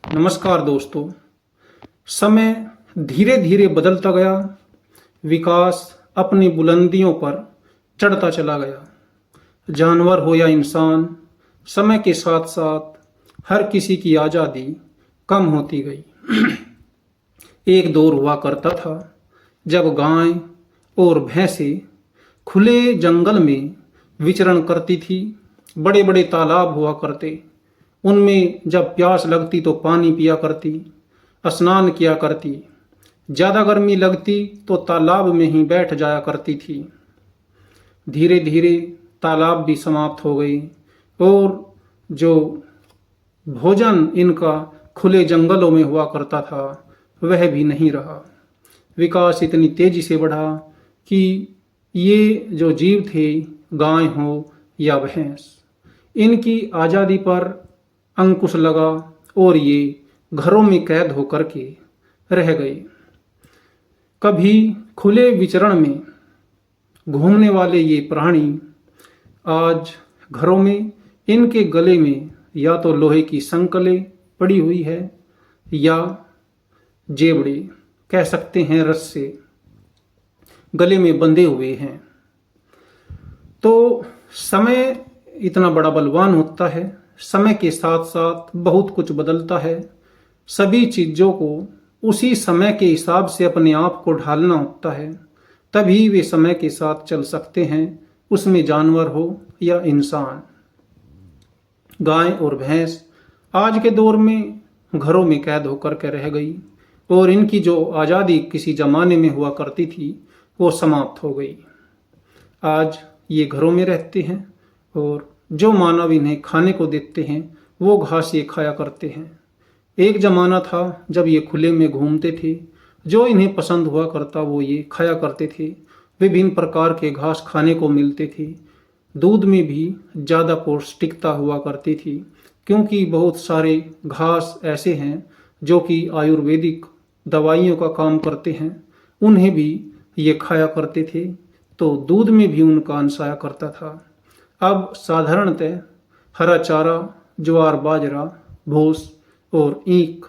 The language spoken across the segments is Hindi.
नमस्कार दोस्तों। समय धीरे धीरे बदलता गया, विकास अपनी बुलंदियों पर चढ़ता चला गया। जानवर हो या इंसान, समय के साथ साथ हर किसी की आज़ादी कम होती गई। एक दौर हुआ करता था जब गाय और भैंसें खुले जंगल में विचरण करती थी। बड़े बड़े तालाब हुआ करते, उनमें जब प्यास लगती तो पानी पिया करती, स्नान किया करती। ज़्यादा गर्मी लगती तो तालाब में ही बैठ जाया करती थी। धीरे धीरे तालाब भी समाप्त हो गई और जो भोजन इनका खुले जंगलों में हुआ करता था वह भी नहीं रहा। विकास इतनी तेजी से बढ़ा कि ये जो जीव थे, गाय हो या भैंस, इनकी आज़ादी पर अंकुश लगा और ये घरों में कैद होकर के रह गए। कभी खुले विचरण में घूमने वाले ये प्राणी आज घरों में, इनके गले में या तो लोहे की संकलें पड़ी हुई है या जेबड़े, कह सकते हैं रस्से, गले में बंधे हुए हैं। तो समय इतना बड़ा बलवान होता है, समय के साथ साथ बहुत कुछ बदलता है। सभी चीज़ों को उसी समय के हिसाब से अपने आप को ढालना होता है, तभी वे समय के साथ चल सकते हैं, उसमें जानवर हो या इंसान। गाय और भैंस आज के दौर में घरों में कैद होकर के रह गई और इनकी जो आज़ादी किसी ज़माने में हुआ करती थी वो समाप्त हो गई। आज ये घरों में रहते हैं और जो मानव इन्हें खाने को देते हैं वो घास ये खाया करते हैं। एक ज़माना था जब ये खुले में घूमते थे, जो इन्हें पसंद हुआ करता वो ये खाया करते थे। विभिन्न प्रकार के घास खाने को मिलते थे। दूध में भी ज़्यादा पौष्टिकता हुआ करती थी, क्योंकि बहुत सारे घास ऐसे हैं जो कि आयुर्वेदिक दवाइयों का काम करते हैं, उन्हें भी ये खाया करते थे, तो दूध में भी उनका अंश आया करता था। अब साधारणतः हरा चारा, ज्वार बाजरा, भूस और ईख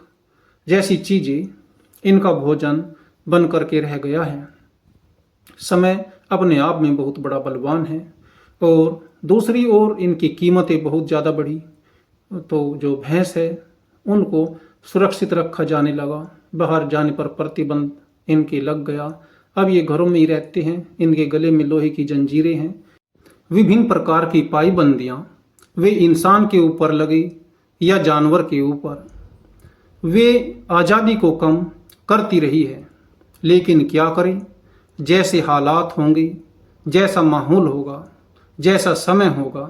जैसी चीज़ें इनका भोजन बन करके रह गया है। समय अपने आप में बहुत बड़ा बलवान है और दूसरी ओर इनकी कीमतें बहुत ज़्यादा बढ़ी, तो जो भैंस है उनको सुरक्षित रखा जाने लगा। बाहर जाने पर प्रतिबंध इनके लग गया। अब ये घरों में ही रहते हैं, इनके गले में लोहे की जंजीरें हैं। विभिन्न प्रकार की पाईबंदियां वे इंसान के ऊपर लगे या जानवर के ऊपर, वे आज़ादी को कम करती रही है। लेकिन क्या करें, जैसे हालात होंगे, जैसा माहौल होगा, जैसा समय होगा,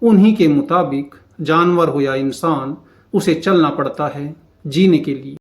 उन्हीं के मुताबिक जानवर हो या इंसान, उसे चलना पड़ता है जीने के लिए।